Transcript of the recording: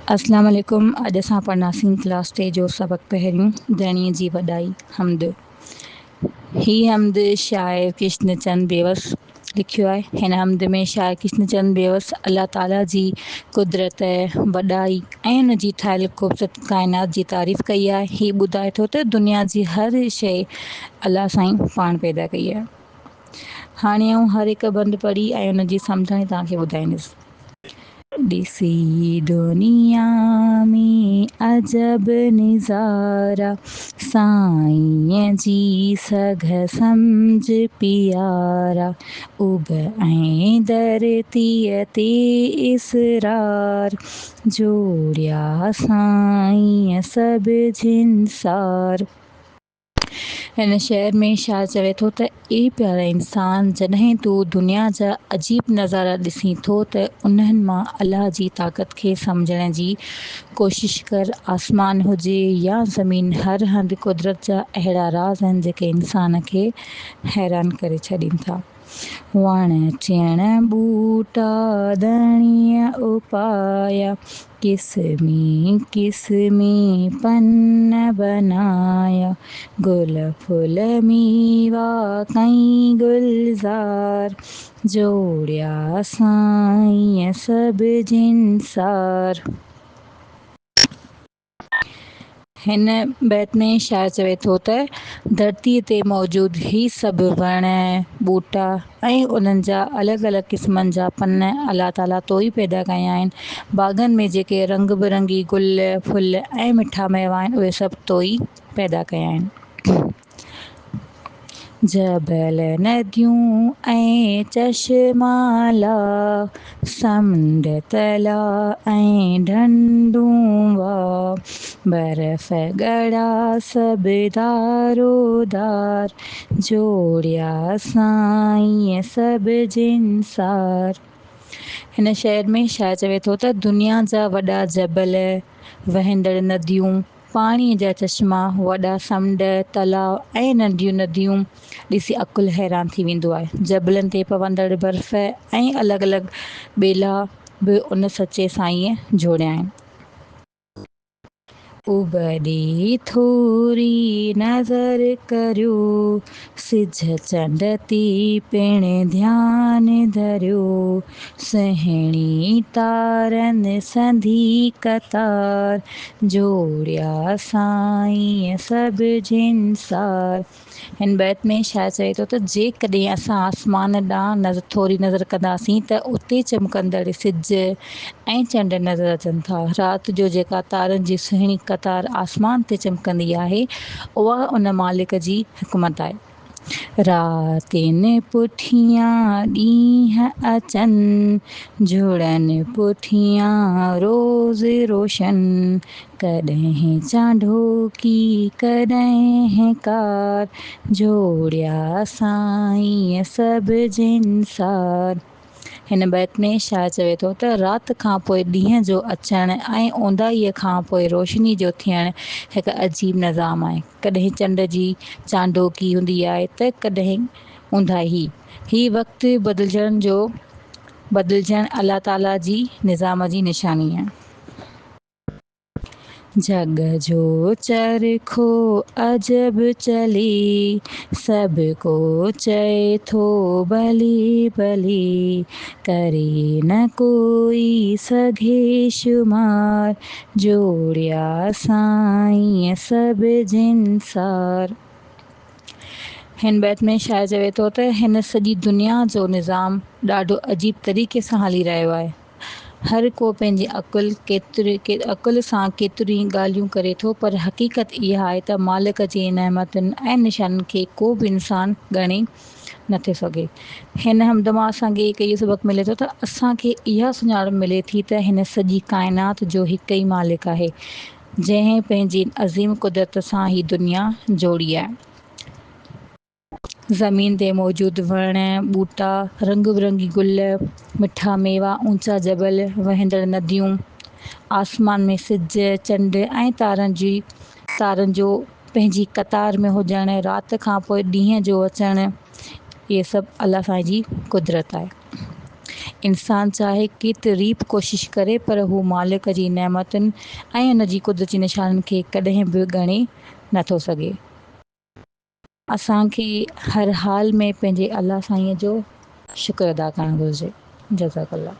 अस्सलाम वालेकुम। अॼु असां पढ़ंदासीं क्लास 3 जो सबक़ पहिरियों दणीअ जी वॾाई हमद। ही हमद शाइर कृष्णचंद बेवस लिखियो आहे। हिन हमद में शाइर कृष्णचंद बेवस अल्लाह ताला जी कुदरत, वॾाई ऐं उन जी ठाहियल ख़ूबसूरत काइनात जी तारीफ़ कई आहे। ही ॿुधाए थो त दुनिया जी हर शइ अल्लाह साईं पाण पैदा कई आहे। हाणे आउं हर हिकु बंद पढ़ी ऐं उन जी सम्झाणी तव्हांखे ॿुधाईंदसि। ॾिसी दुनिया में अजब निज़ारा, साईं जी सघ सम्झ पियारा, उभ ऐं धरतीअ ते इसरार, जोड़िया साईं सभु जिनसार। हिन शहर में शाह चवे थो त ए प्यारा इंसान, जॾहिं तूं दुनिया जा अजीब नज़ारा ॾिसीं थो त उन्हनि मां अल्लाह जी ताक़त खे सम्झण जी कोशिश कर। आसमान हुजे या ज़मीन, हर हंधि कुदरत जा अहिड़ा राज़ आहिनि जेके इंसान खे हैरान करे छॾीनि था। वण टिण ॿूटा धणीअ उपाया, किस्मी किस्मी पन बनाया, गुल फुल मीवा कई गुलज़ार, जोड़िया साईं सभु जिनसार। हिन बैत में शाइर चवे थो त धरतीअ ते मौजूदु ही सभु वण, ॿूटा ऐं उन्हनि जा अलॻि अलॻि क़िस्मनि जा पन अल्लाह ताला तो ई पैदा कया आहिनि। बाग़नि में जेके रंग बिरंगी गुल, फुल ऐं मिठा मेवा आहिनि, उहे सभु तो ई पैदा कया आहिनि। जबल, नदियूं ऐं चश्माला, समुंड, तला ऐं ढंढूं वा, बर्फ़ ॻड़ा सभु दारोदार, जोड़िया साईं सभु जिनसार। हिन शहर में शाइर चवे थो त दुनिया जा वॾा जबल, वहंदड़ नदियूं, पाणीअ जा चश्मा, वॾा समुंड, तलाउ ऐं नंढियूं नदियूं ॾिसी अकुलु हैरान थी वेंदो आहे। जबलनि ते पवंदड़ बर्फ़ ऐं अलॻि अलॻि ॿेला बि उन सचे साईं जोड़िया आहिनि। उबड़ी थोरी नज़र करियो, सिझ चंड ते पिण ध्यानु धरियो, सुहिणी तारनि संधी कतार, जोड़िया साईं सभु जिनसार। हिन बैत में शाइर चवे थो त जेकॾहिं असां आसमान ॾांहुं थोरी नज़र कंदासीं त उते चमकंदड़ सिज ऐं चंड नज़र अचनि था। राति जो जेका तारनि जी सुहिणी कतार आसमान ते चमकंदी आहे, उहा उन मालिक जी हिकमत आहे। रातिनि पुठियां ॾींहं अचनि, जुड़नि पुठियां रोज़ रोशन, कॾहिं चांडोकी कॾहिं कार, जोड़िया साईं सभु जिनसार। हिन बैत में शाइर चवे थो त राति खां पोइ ॾींहं जो अचणु ऐं ओंदाईअ खां पोइ रोशनी जो थियणु हिकु अजीब निज़ाम आहे। कॾहिं चंड जी चांडोकी हूंदी आहे त कॾहिं ऊंदाही। ही वक़्तु बदिलजणु अल्लाह ताला जी निज़ाम जी निशानी आहे। जग जो चरखो अजब चले, सभु को चए थो भली भली, करे न कोई सघे शुमार, जोड़िया साईं सभु जिनसार। हिन बैत में शाइर चवे थो त हिन सॼी दुनिया जो निज़ाम ॾाढो अजीब तरीक़े सां हली रहियो आहे। हर को पंहिंजी अकुल सां केतिरी ॻाल्हियूं करे थो, पर हक़ीक़त इहा आहे त मालिक जी नेमतुनि ऐं निशाननि खे को बि इंसान ॻणे नथो सघे। हिन हमद मां असांखे हिकु इहो सबक़ मिले थो त असांखे इहा सुञाणप मिले थी त हिन सॼी काइनात जो हिकु ई मालिक आहे, जंहिं पंहिंजी अज़ीम कुदरत सां ही दुनिया जोड़ी आहे। ज़मीन ते मौजूदु वण, ॿूटा, रंग बिरंगी गुल, मिठा मेवा, ऊंचा जबल, वहंदड़ नदियूं, आसमान में सिज, चंड ऐं तारनि जो पंहिंजी कतार में हुजणु, राति खां पोइ ॾींहं जो अचणु, इहे सभु अल्लाह साईं जी कुदरत आहे। इंसान चाहे केतिरी बि कोशिशि करे पर हू मालिक जी नेमतुनि ऐं उन जी कुदरती निशाननि खे कॾहिं बि ॻणे नथो सघे। असांखे हर हाल में पंहिंजे अल्लाह साईंअ जो शुक्र अदा करणु घुरिजे। जज़ाकल्ला।